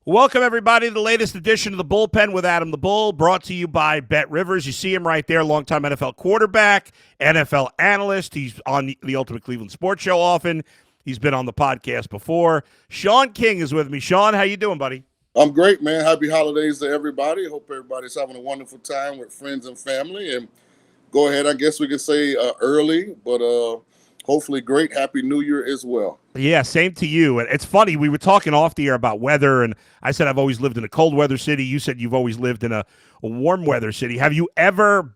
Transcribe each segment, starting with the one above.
Welcome, everybody, to the latest edition of the Bullpen with Adam the Bull, brought to you by Bet Rivers. You see him right there, longtime NFL quarterback, NFL analyst. He's on the Ultimate Cleveland Sports Show often. He's been on the podcast before. Shaun King is with me. Shaun, how you doing, buddy? I'm great, man. Happy holidays to everybody. Hope everybody's having a wonderful time with friends and family. And go ahead, I guess we could say early, but hopefully great. Happy New Year as well. Yeah, same to you. And it's funny, we were talking off the air about weather, and I said I've always lived in a cold weather city. You said you've always lived in a warm weather city. Have you ever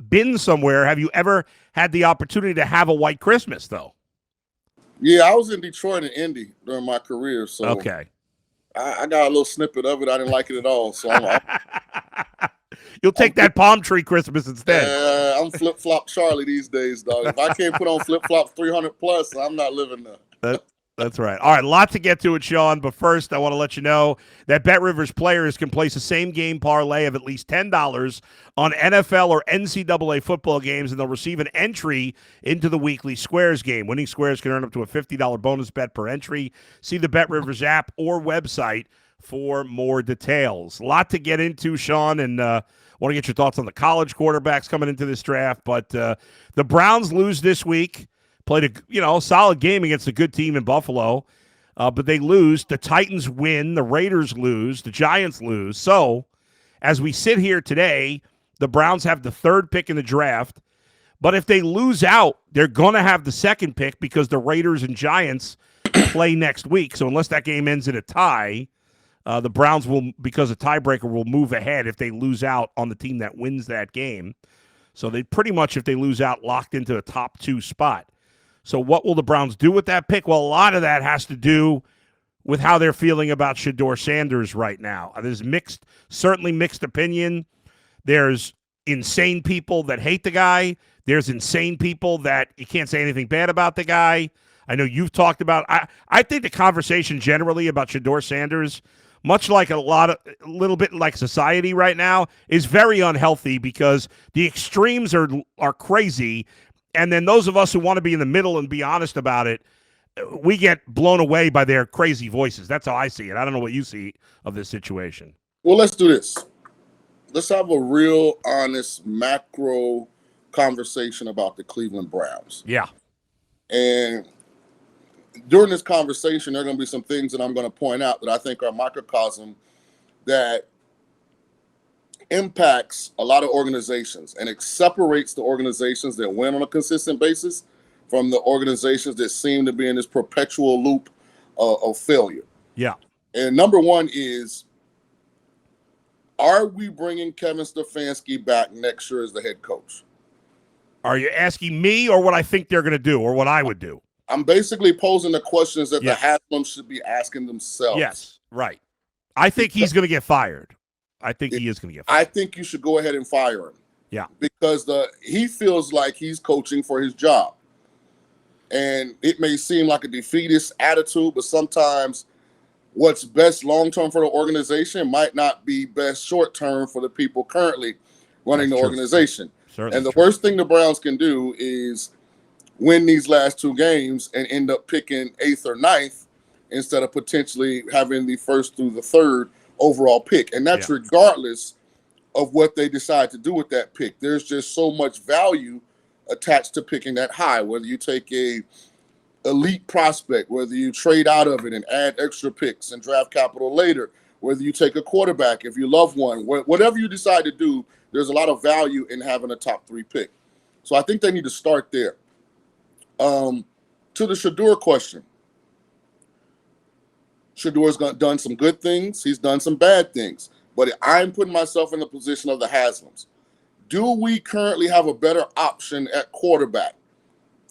been somewhere? Have you ever had the opportunity to have a white Christmas, though? Yeah, I was in Detroit and Indy during my career, so Okay. I got a little snippet of it. I didn't like it at all, so You'll take that palm tree Christmas instead. I'm flip-flop Charlie these days, dog. If I can't put on flip-flops 300 plus, I'm not living there. That's right. All right, a lot to get to it, Shaun. But first, I want to let you know that Bet Rivers players can place a same-game parlay of at least $10 on NFL or NCAA football games, and they'll receive an entry into the weekly Squares game. Winning Squares can earn up to a $50 bonus bet per entry. See the Bet Rivers app or website for more details. A lot to get into, Shaun, and want to get your thoughts on the college quarterbacks coming into this draft. But the Browns lose this week. Played a solid game against a good team in Buffalo, but they lose. The Titans win. The Raiders lose. The Giants lose. So, as we sit here today, the Browns have the third pick in the draft. But if they lose out, they're going to have the second pick because the Raiders and Giants play next week. So unless that game ends in a tie, the Browns will, because a tiebreaker, will move ahead if they lose out on the team that wins that game. So they pretty much, if they lose out, locked into a top 2 spot. So what will the Browns do with that pick? Well, a lot of that has to do with how they're feeling about Shadeur Sanders right now. There's certainly mixed opinion. There's insane people that hate the guy. There's insane people that you can't say anything bad about the guy. I know you've talked about. I think the conversation generally about Shadeur Sanders, much like a little bit like society right now, is very unhealthy because the extremes are crazy. And then those of us who want to be in the middle and be honest about it, we get blown away by their crazy voices. That's how I see it. I don't know what you see of this situation. Well, let's do this. Let's have a real, honest, macro conversation about the Cleveland Browns. Yeah. And during this conversation, there are going to be some things that I'm going to point out that I think are microcosm that impacts a lot of organizations, and it separates the organizations that win on a consistent basis from the organizations that seem to be in this perpetual loop of failure. Yeah. And number one is, are we bringing Kevin Stefanski back next year as the head coach? Are you asking me or what I think they're going to do or what I would do? I'm basically posing the questions that the Haslam should be asking themselves. Yes, right. I think he's going to get fired. I think he is going to get fired. I think you should go ahead and fire him. Yeah. Because he feels like he's coaching for his job. And it may seem like a defeatist attitude, but sometimes what's best long-term for the organization might not be best short-term for the people currently running the organization. And the worst thing the Browns can do is win these last 2 games and end up picking 8th or 9th instead of potentially having the 1st through the 3rd overall pick. And that's regardless of what they decide to do with that pick. There's just so much value attached to picking that high, whether you take a elite prospect, whether you trade out of it and add extra picks and draft capital later, whether you take a quarterback if you love one, whatever you decide to do, there's a lot of value in having a top 3 pick. So I think they need to start there. To the Shedeur question, Shedeur's done some good things. He's done some bad things. But I'm putting myself in the position of the Haslams. Do we currently have a better option at quarterback?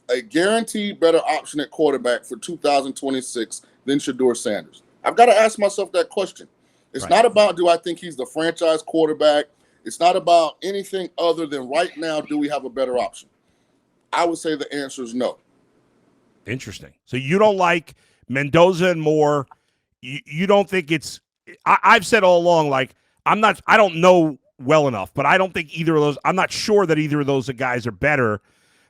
A guaranteed better option at quarterback for 2026 than Shedeur Sanders? I've got to ask myself that question. It's not about, do I think he's the franchise quarterback? It's not about anything other than right now, do we have a better option? I would say the answer is no. Interesting. So you don't like Mendoza and Moore. You don't think it's – I've said all along, like, I don't know well enough, but I don't think either of those – I'm not sure that either of those guys are better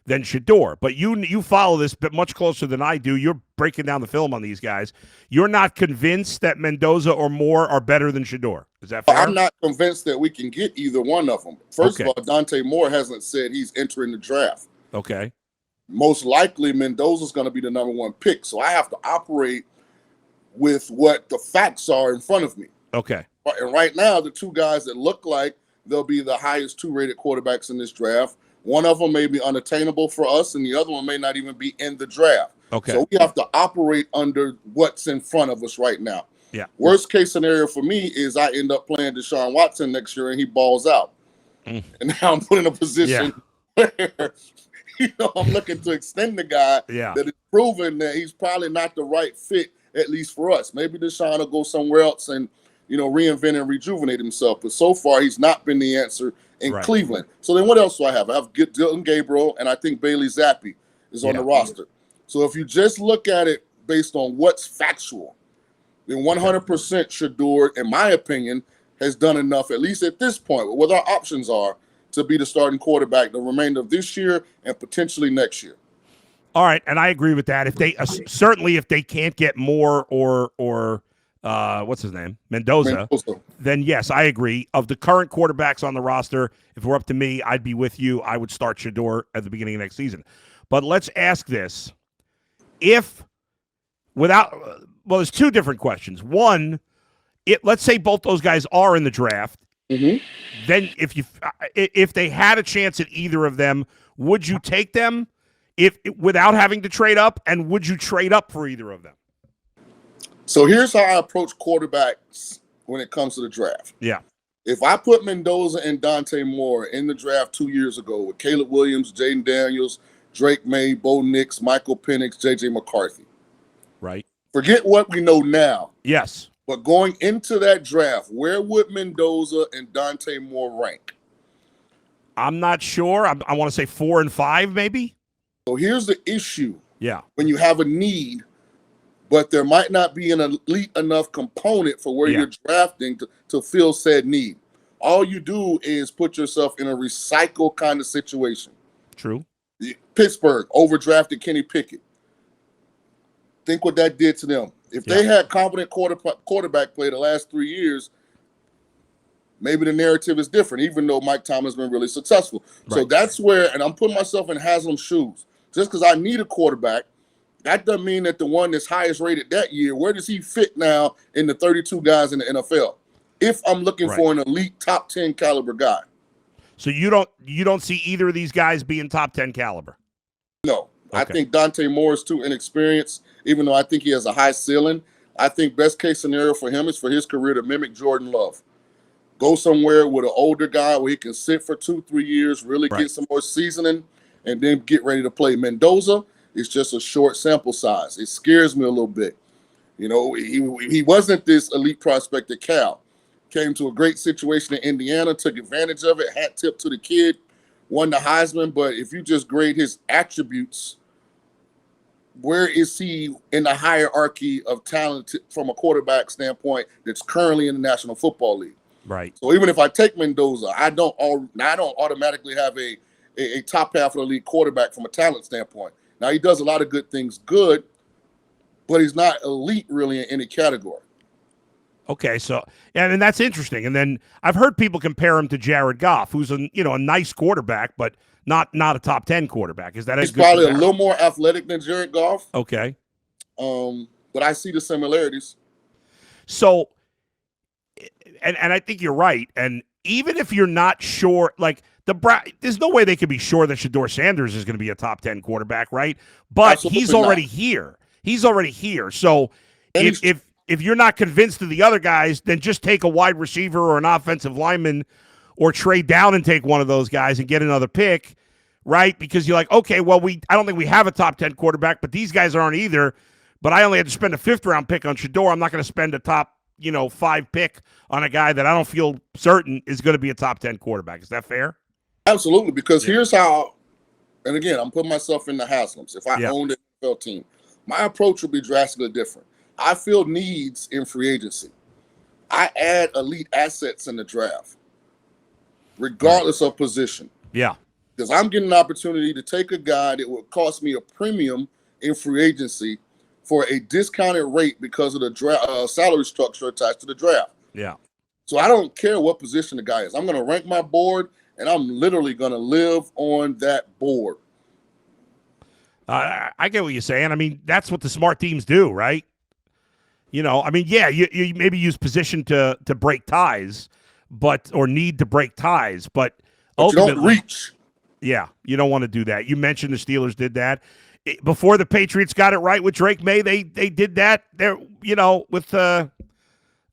than Shedeur. But you follow this bit much closer than I do. You're breaking down the film on these guys. You're not convinced that Mendoza or Moore are better than Shedeur. Is that fair? I'm not convinced that we can get either one of them. First of all, Dante Moore hasn't said he's entering the draft. Okay. Most likely, Mendoza's going to be the number 1 pick. So I have to operate with what the facts are in front of me. Okay. And right now, the 2 guys that look like they'll be the highest 2-rated quarterbacks in this draft, one of them may be unattainable for us, and the other one may not even be in the draft. Okay. So we have to operate under what's in front of us right now. Yeah. Worst case scenario for me is I end up playing Deshaun Watson next year and he balls out. And now I'm put in a position where I'm looking to extend the guy that is proven that he's probably not the right fit, at least for us. Maybe Deshaun will go somewhere else and reinvent and rejuvenate himself. But so far, he's not been the answer in Cleveland. So then what else do I have? I have Dylan Gabriel, and I think Bailey Zappi is on the roster. So if you just look at it based on what's factual, then 100% Shedeur, in my opinion, has done enough, at least at this point, what our options are, to be the starting quarterback the remainder of this year and potentially next year. All right, and I agree with that. If they certainly if they can't get Moore or what's his name, Mendoza, then yes, I agree. Of the current quarterbacks on the roster, if it were up to me, I'd be with you. I would start Shedeur at the beginning of next season. But let's ask this: there's 2 different questions. One, let's say both those guys are in the draft. Mm-hmm. Then if they had a chance at either of them, would you take them without having to trade up, and would you trade up for either of them? So here's how I approach quarterbacks when it comes to the draft. Yeah. If I put Mendoza and Dante Moore in the draft 2 years ago with Caleb Williams, Jaden Daniels, Drake May, Bo Nix, Michael Penix, J.J. McCarthy. Right. Forget what we know now. Yes. But going into that draft, where would Mendoza and Dante Moore rank? I'm not sure. I want to say 4 and 5, maybe. So here's the issue. Yeah. When you have a need, but there might not be an elite enough component for where you're drafting to fill said need. All you do is put yourself in a recycle kind of situation. True. Pittsburgh overdrafted Kenny Pickett. Think what that did to them. If they had competent quarterback play the last 3 years, maybe the narrative is different, even though Mike Tomlin's been really successful. Right. So that's where, and I'm putting myself in Haslam's shoes. Just because I need a quarterback, that doesn't mean that the one that's highest rated that year, where does he fit now in the 32 guys in the NFL? If I'm looking for an elite top 10 caliber guy. So you don't see either of these guys being top 10 caliber? No. Okay. I think Dante Moore is too inexperienced, even though I think he has a high ceiling. I think best case scenario for him is for his career to mimic Jordan Love. Go somewhere with an older guy where he can sit for 2-3 years, really get some more seasoning, and then get ready to play. Mendoza is just a short sample size. It scares me a little bit. He wasn't this elite prospect at Cal. Came to a great situation in Indiana, took advantage of it, hat tip to the kid, won the Heisman. But if you just grade his attributes, where is he in the hierarchy of talent from a quarterback standpoint that's currently in the National Football League? Right. So even if I take Mendoza, I don't automatically have a top half of the league quarterback from a talent standpoint. Now, he does a lot of good things good, but he's not elite really in any category. Okay, so and that's interesting. And then I've heard people compare him to Jared Goff, who's a nice quarterback, but not a top 10 quarterback. Is that he's probably a little more athletic than Jared Goff? Okay. But I see the similarities. So, and I think you're right. And even if you're not sure, like there's no way they could be sure that Shadeur Sanders is going to be a top 10 quarterback, right? But Absolutely he's already here. He's already here. So if you're not convinced of the other guys, then just take a wide receiver or an offensive lineman or trade down and take one of those guys and get another pick, right? Because you're like, okay, well, I don't think we have a top 10 quarterback, but these guys aren't either. But I only had to spend a 5th-round pick on Shedeur. I'm not going to spend a top 5 pick on a guy that I don't feel certain is going to be a top 10 quarterback. Is that fair? Absolutely, because here's how, and again, I'm putting myself in the Haslam's. If I owned an NFL team, my approach would be drastically different. I fill needs in free agency. I add elite assets in the draft, regardless of position. Yeah. Because I'm getting an opportunity to take a guy that would cost me a premium in free agency for a discounted rate because of the salary structure attached to the draft. Yeah. So I don't care what position the guy is. I'm going to rank my board, and I'm literally going to live on that board. I get what you're saying. I mean, that's what the smart teams do, right? You know, I mean, yeah, you maybe use position to break ties, or need to break ties, but ultimately, you don't reach. Yeah, you don't want to do that. You mentioned the Steelers did that before the Patriots got it right with Drake May. They did that there, you know, with God,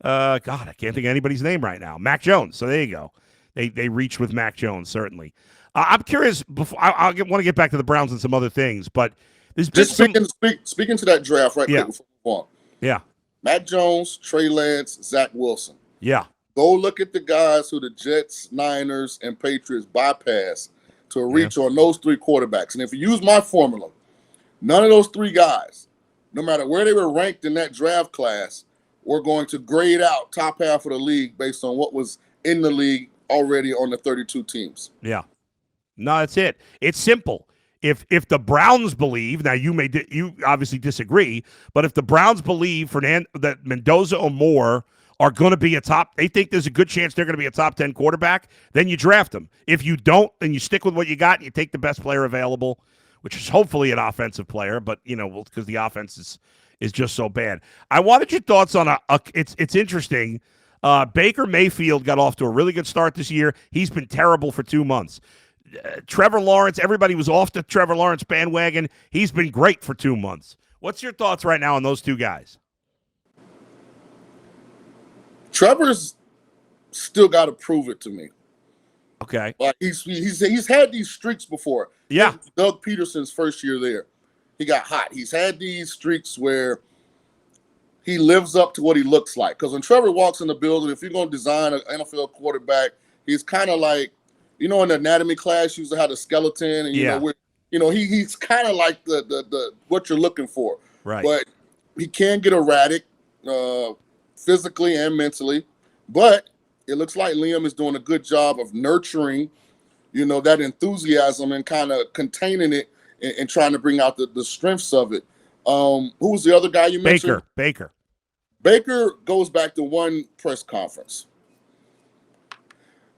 I can't think of anybody's name right now. Mac Jones. So there you go. They reached with Mac Jones, certainly. I'm curious. Before I want to get back to the Browns and some other things, but there's just speaking to that draft right quick before we move on. Yeah, Mac Jones, Trey Lance, Zach Wilson. Yeah, go look at the guys who the Jets, Niners, and Patriots bypassed to reach on those three quarterbacks. And if you use my formula, none of those three guys, no matter where they were ranked in that draft class, were going to grade out top half of the league based on what was in the league already on the 32 teams. Yeah. No, that's it. It's simple. If the Browns believe, now you obviously disagree, but if the Browns believe that Mendoza or Moore are going to be they think there's a good chance they're going to be a top 10 quarterback, then you draft them. If you don't, then you stick with what you got and you take the best player available, which is hopefully an offensive player, but because the offense is just so bad. I wanted your thoughts on it's interesting. Baker Mayfield got off to a really good start this year. He's been terrible for 2 months. Trevor Lawrence, everybody was off the Trevor Lawrence bandwagon. He's been great for 2 months. What's your thoughts right now on those two guys? Trevor's still got to prove it to me. Okay. Like he's had these streaks before. Yeah. Doug Peterson's first year there, he got hot. He's had these streaks where he lives up to what he looks like. Because when Trevor walks in the building, if you're going to design an NFL quarterback, he's kind of like, in the anatomy class, you used to have the skeleton, and he's kind of like the what you're looking for. Right. But he can get erratic, physically and mentally. But it looks like Liam is doing a good job of nurturing, that enthusiasm and kind of containing it and trying to bring out the strengths of it. Who was the other guy you mentioned? Baker. Baker goes back to one press conference.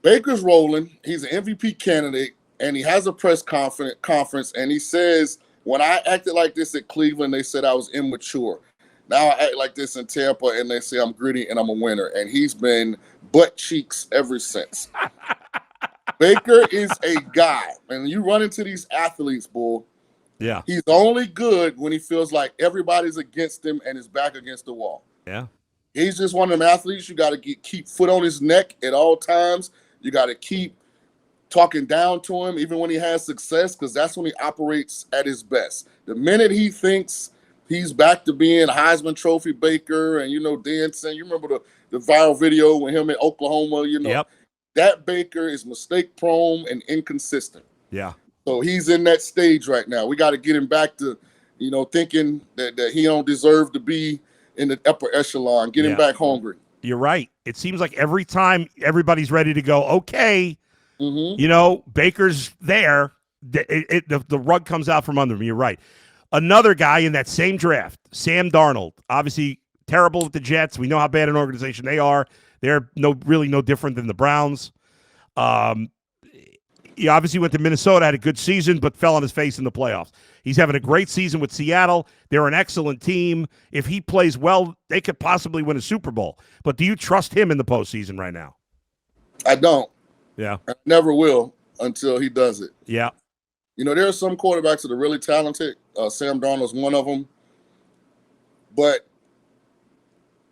Baker's rolling. He's an MVP candidate, and he has a press conference, and he says, when I acted like this at Cleveland, they said I was immature. Now I act like this in Tampa, and they say I'm gritty and I'm a winner. And he's been butt cheeks ever since. Baker is a guy, and you run into these athletes, bull. Yeah. He's only good when he feels like everybody's against him and his back against the wall. Yeah. He's just one of them athletes. You got to keep foot on his neck at all times. You got to keep talking down to him, even when he has success, because that's when he operates at his best. The minute he thinks he's back to being Heisman Trophy Baker and, dancing, you remember the viral video with him in Oklahoma, Yep. That Baker is mistake prone and inconsistent. Yeah. So he's in that stage right now. We got to get him back to, thinking that he don't deserve to be in the upper echelon. Get him back hungry. You're right. It seems like every time everybody's ready to go, okay, Baker's there, the rug comes out from under him. You're right. Another guy in that same draft, Sam Darnold, obviously terrible with the Jets. We know how bad an organization they are. They're really no different than the Browns. He obviously went to Minnesota, had a good season, but fell on his face in the playoffs. He's having a great season with Seattle. They're an excellent team. If he plays well, they could possibly win a Super Bowl. But do you trust him in the postseason right now? I don't. Yeah. I never will until he does it. Yeah. There are some quarterbacks that are really talented. Sam Darnold's one of them. But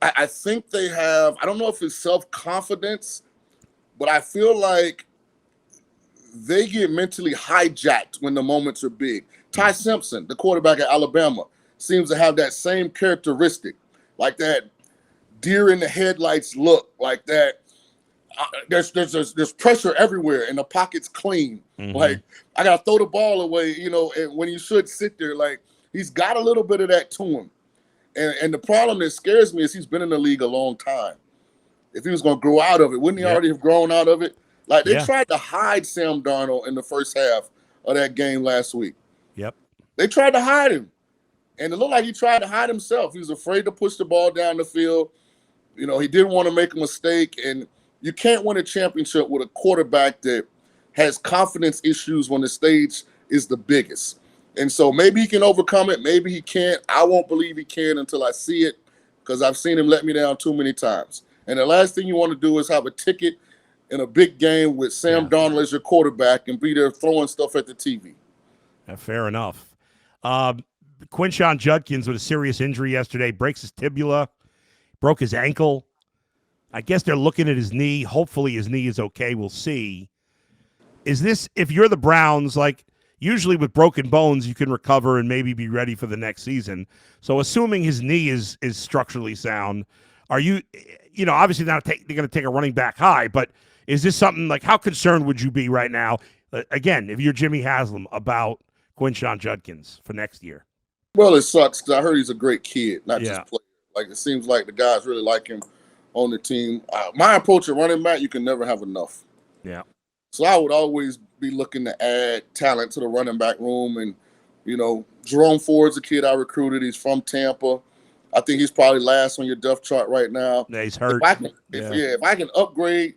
I think they have, I don't know if it's self-confidence, but I feel like they get mentally hijacked when the moments are big. Ty Simpson, the quarterback at Alabama, seems to have that same characteristic, like that deer in the headlights look, like that. There's pressure everywhere, and the pocket's clean. Mm-hmm. Like, I gotta throw the ball away, and when you should sit there. Like, he's got a little bit of that to him. And the problem that scares me is he's been in the league a long time. If he was going to grow out of it, wouldn't he already have grown out of it? Like they Yeah. tried to hide Sam Darnold in the first half of that game last week. Yep. They tried to hide him. And it looked like he tried to hide himself. He was afraid to push the ball down the field. You know, he didn't want to make a mistake. And you can't win a championship with a quarterback that has confidence issues when the stage is the biggest. And so maybe he can overcome it. Maybe he can't. I won't believe he can until I see it, because I've seen him let me down too many times. And the last thing you want to do is have a ticket in a big game with Sam Darnold as your quarterback and be there throwing stuff at the TV. Yeah, fair enough. Quinshon Judkins with a serious injury yesterday, breaks his tibia, broke his ankle. I guess they're looking at his knee. Hopefully his knee is okay. We'll see. Is this, if you're the Browns, like usually with broken bones, you can recover and maybe be ready for the next season. So assuming his knee is structurally sound, are you know, obviously they're going to take a running back high, but is this something like, how concerned would you be right now, again, if you're Jimmy Haslam, about Quinshon Judkins for next year? Well, it sucks because I heard he's a great kid, not Yeah. just player. Like, it seems like the guys really like him on the team. My approach at running back, you can never have enough. Yeah. So I would always be looking to add talent to the running back room. And, you know, Jerome Ford's a kid I recruited. He's from Tampa. I think he's probably last on your depth chart right now. Yeah, he's hurt. If I can upgrade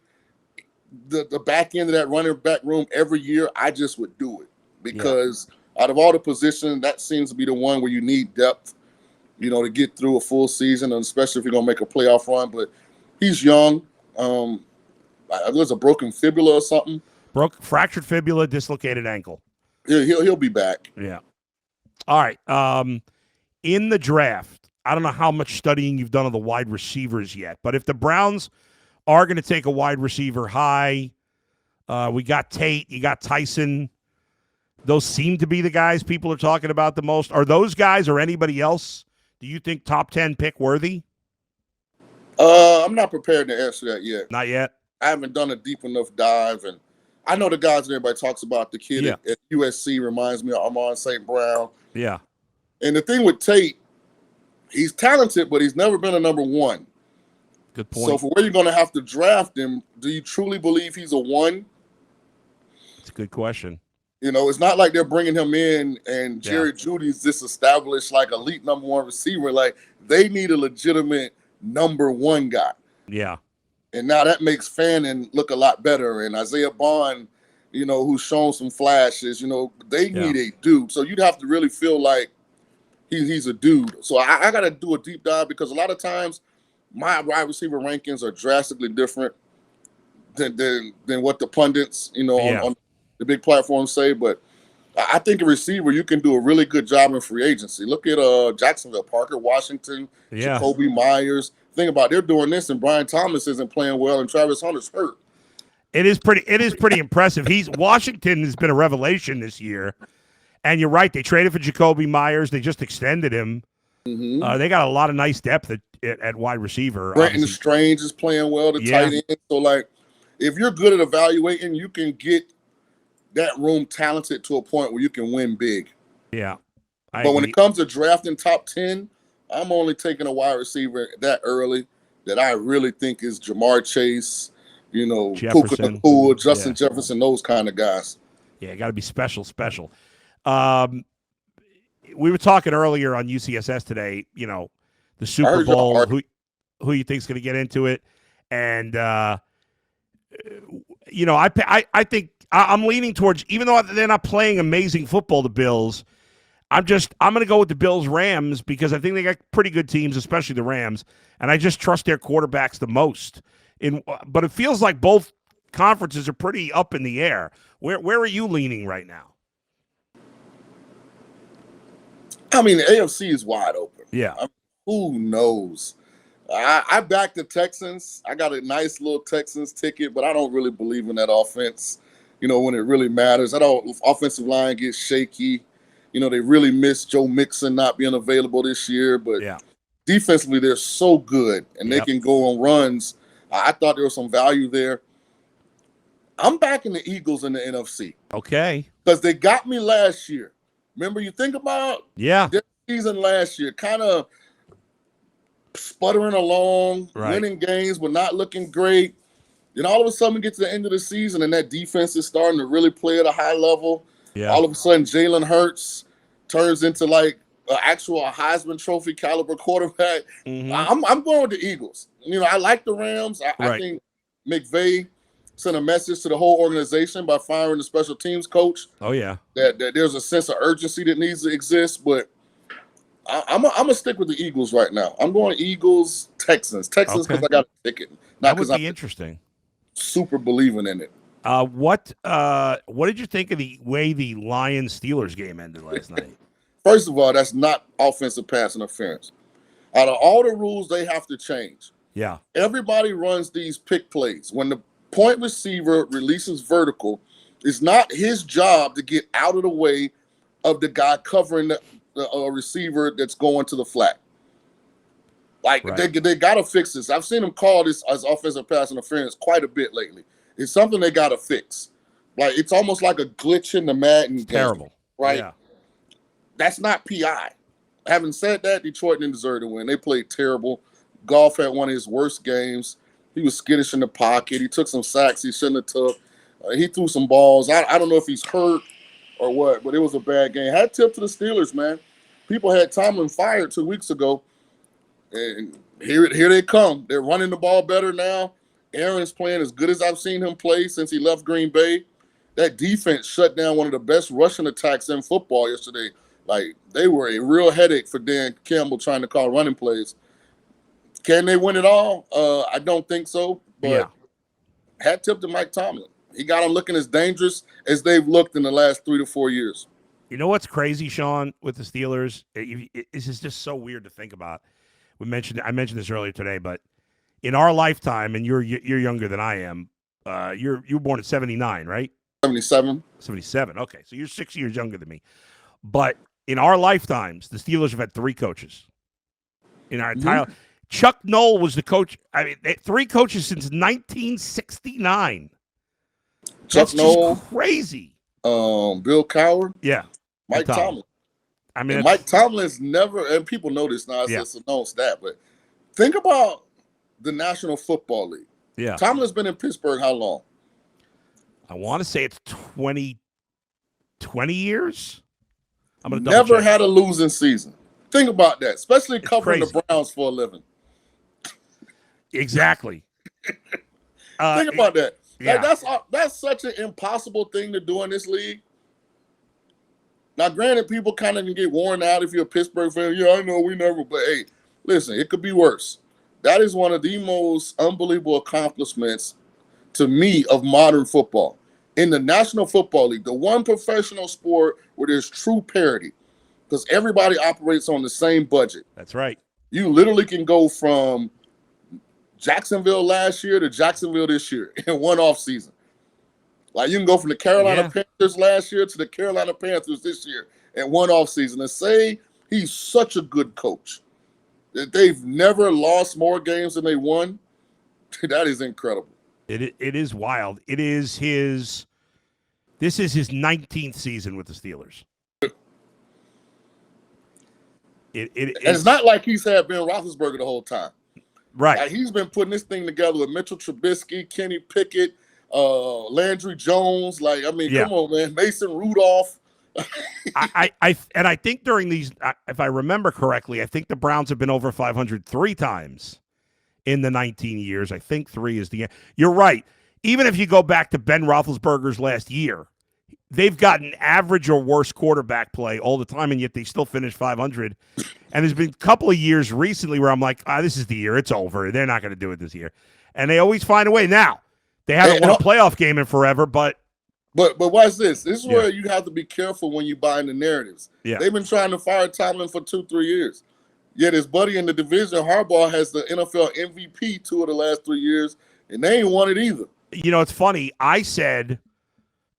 the back end of that running back room every year, I just would do it. Because out of all the positions, that seems to be the one where you need depth, you know, to get through a full season, and especially if you're going to make a playoff run. But he's young. There's a broken fibula or something. Fractured fibula, dislocated ankle. Yeah, he'll be back. Yeah. All right. In the draft, I don't know how much studying you've done of the wide receivers yet, but if the Browns are going to take a wide receiver high, we got Tate, you got Tyson. Those seem to be the guys people are talking about the most. Are those guys or anybody else, do you think, top 10 pick worthy? I'm not prepared to answer that yet. Not yet? I haven't done a deep enough dive, and I know the guys that everybody talks about. The kid at USC reminds me of Amon St. Brown. Yeah. And the thing with Tate, he's talented, but he's never been a number one. Good point. So for where you're going to have to draft him, do you truly believe he's a one? That's a good question. You know, it's not like they're bringing him in and Jerry Judy's this established like elite number one receiver. Like, they need a legitimate number one guy. Yeah. And now that makes Fannin look a lot better. And Isaiah Bond, you know, who's shown some flashes, you know, they need a dude. So you'd have to really feel like he's a dude. So I got to do a deep dive, because a lot of times my wide receiver rankings are drastically different than what the pundits, you know, on the big platforms say. But I think a receiver, you can do a really good job in free agency. Look at Jacksonville, Parker Washington, Jacoby Myers. Think about, they're doing this, and Brian Thomas isn't playing well, and Travis Hunter's hurt. It is pretty impressive. Washington has been a revelation this year. And you're right, they traded for Jacoby Myers. They just extended him. Mm-hmm. They got a lot of nice depth at wide receiver. Brenton Strange is playing well, the tight end. So, like, if you're good at evaluating, you can get that room talented to a point where you can win big. Yeah. But when it comes to drafting top 10, I'm only taking a wide receiver that early that I really think is Jamar Chase, you know, Puka Nacua, Justin Jefferson, those kind of guys. Yeah, got to be special. We were talking earlier on UCSS today, you know, the Super Bowl, who you think is going to get into it. And, you know, I think I'm leaning towards, even though they're not playing amazing football, the Bills, I'm going to go with the Bills-Rams, because I think they got pretty good teams, especially the Rams, and I just trust their quarterbacks the most. But it feels like both conferences are pretty up in the air. Where are you leaning right now? I mean, the AFC is wide open. Yeah. I mean, who knows? I backed the Texans. I got a nice little Texans ticket, but I don't really believe in that offense, you know, when it really matters. That offensive line gets shaky. You know, they really miss Joe Mixon not being available this year. But defensively, they're so good, and they can go on runs. I thought there was some value there. I'm backing the Eagles in the NFC. Okay. Because they got me last year. Remember, you think about their season last year, kind of sputtering along, winning games, but not looking great. Then all of a sudden we get to the end of the season and that defense is starting to really play at a high level. Yeah. All of a sudden Jalen Hurts turns into like an actual Heisman Trophy caliber quarterback. Mm-hmm. I'm going with the Eagles. I like the Rams. I think McVay sent a message to the whole organization by firing the special teams coach. Oh, yeah. That there's a sense of urgency that needs to exist, but I'm going to stick with the Eagles right now. I'm going Eagles, Texans because I got a ticket. Not that would be I'm interesting. Super believing in it. What did you think of the way the Lions-Steelers game ended last night? First of all, that's not offensive pass interference. Out of all the rules, they have to change. Yeah. Everybody runs these pick plays. When the point receiver releases vertical, it's not his job to get out of the way of the guy covering the receiver that's going to the flat. Like, they got to fix this. I've seen them call this as offensive pass interference quite a bit lately. It's something they got to fix. Like, it's almost like a glitch in the Madden game. Terrible. Right? Yeah. That's not PI. Having said that, Detroit didn't deserve to win. They played terrible. Goff had one of his worst games. He was skittish in the pocket. He took some sacks he shouldn't have took. He threw some balls. I don't know if he's hurt or what, but it was a bad game. Hat tip to the Steelers, man. People had Tomlin fired 2 weeks ago, and here they come. They're running the ball better now. Aaron's playing as good as I've seen him play since he left Green Bay. That defense shut down one of the best rushing attacks in football yesterday. Like, they were a real headache for Dan Campbell trying to call running plays. Can they win it all? I don't think so. But hat tip to Mike Tomlin. He got them looking as dangerous as they've looked in the last 3 to 4 years. You know what's crazy, Sean, with the Steelers? This is just so weird to think about. I mentioned this earlier today, but in our lifetime, and you're younger than I am. You were born in 79, right? 77. 77. Okay, so you're 6 years younger than me. But in our lifetimes, the Steelers have had 3 coaches. In our entire Chuck Noll was the coach. I mean, 3 coaches since 1969. That's Noll, just crazy. Bill Cowher. Yeah. Mike Tomlin. I mean, Mike Tomlin's never, and people know this now, it's a known stat, but think about the National Football League. Yeah. Tomlin's been in Pittsburgh how long? I want to say it's 20 years. I'm going to never had a losing season. Think about that, especially covering the Browns for a living. Exactly. Think about that. Yeah. That's such an impossible thing to do in this league. Now, granted, people kind of can get worn out if you're a Pittsburgh fan. Yeah, I know we never, but hey, listen, it could be worse. That is one of the most unbelievable accomplishments to me of modern football. In the National Football League, the one professional sport where there's true parity, because everybody operates on the same budget. That's right. You literally can go from Jacksonville last year to Jacksonville this year in one offseason. Like, you can go from the Carolina Panthers last year to the Carolina Panthers this year in one offseason. And say he's such a good coach that they've never lost more games than they won. That is incredible. It is wild. This is his 19th season with the Steelers. It's not like he's had Ben Roethlisberger the whole time. Right. Like, he's been putting this thing together with Mitchell Trubisky, Kenny Pickett, Landry Jones. Like, I mean, come on, man. Mason Rudolph. I think during these, if I remember correctly, I think the Browns have been over 500 3 times in the 19 years. I think 3 is the end. You're right. Even if you go back to Ben Roethlisberger's last year, they've gotten average or worse quarterback play all the time, and yet they still finish 500. And there's been a couple of years recently where I'm like, this is the year. It's over. They're not going to do it this year. And they always find a way. Now, they haven't won a playoff game in forever, but watch this. This is where you have to be careful when you buy into narratives. Yeah. They've been trying to fire Tomlin for 2-3 years. Yet his buddy in the division, Harbaugh, has the NFL MVP 2 of the last 3 years, and they ain't won it either. You know, it's funny. I said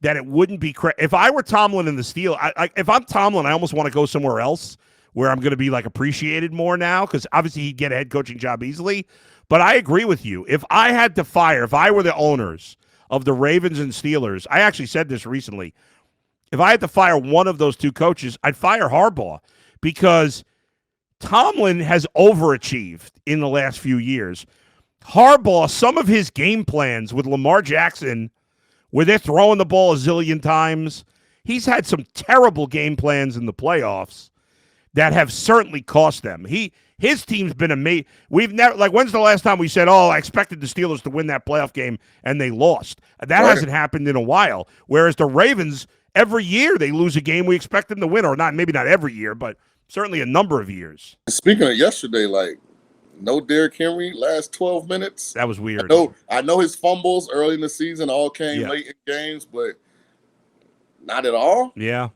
that it wouldn't be if I were Tomlin in the Steelers. If I'm Tomlin, I almost want to go somewhere else where I'm going to be like appreciated more now, because obviously he'd get a head coaching job easily. But I agree with you. If I had to fire, if I were the owners of the Ravens and Steelers, I actually said this recently. If I had to fire one of those 2 coaches, I'd fire Harbaugh, because Tomlin has overachieved in the last few years. Harbaugh, some of his game plans with Lamar Jackson, where they're throwing the ball a zillion times, he's had some terrible game plans in the playoffs that have certainly cost them. His team's been amazing. We've never, like, when's the last time we said, "Oh, I expected the Steelers to win that playoff game," and they lost? That hasn't happened in a while. Whereas the Ravens, every year they lose a game we expect them to win, or not, maybe not every year, but certainly a number of years. Speaking of yesterday, like, no Derrick Henry last 12 minutes. That was weird. I know his fumbles early in the season all came late in games, but not at all. Yeah.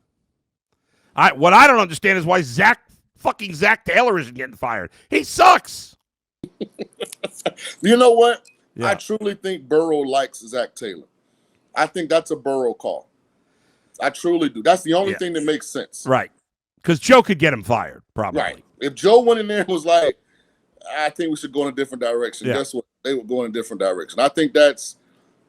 What I don't understand is why Zach Taylor isn't getting fired. He sucks. You know what? Yeah. I truly think Burrow likes Zach Taylor. I think that's a Burrow call. I truly do. That's the only thing that makes sense. Right. Because Joe could get him fired, probably. Right. If Joe went in there and was like, I think we should go in a different direction, guess what? They would go in a different direction. I think that's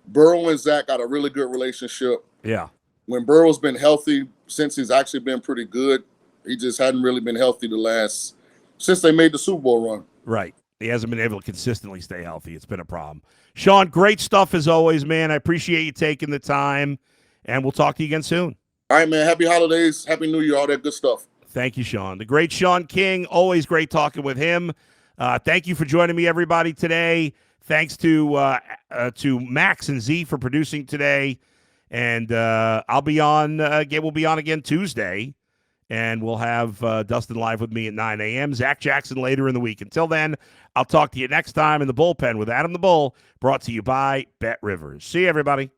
Burrow and Zach got a really good relationship. Yeah. When Burrow's been healthy, since he's actually been pretty good, he just hadn't really been healthy since they made the Super Bowl run. Right. He hasn't been able to consistently stay healthy. It's been a problem. Shaun, great stuff as always, man. I appreciate you taking the time, and we'll talk to you again soon. All right, man. Happy holidays. Happy New Year. All that good stuff. Thank you, Shaun. The great Shaun King. Always great talking with him. Thank you for joining me, everybody, today. Thanks to Max and Z for producing today. And I'll be on again. We'll be on again Tuesday, and we'll have Dustin live with me at 9 a.m. Zach Jackson later in the week. Until then, I'll talk to you next time in the Bullpen with Adam the Bull, brought to you by Bet Rivers. See you, everybody.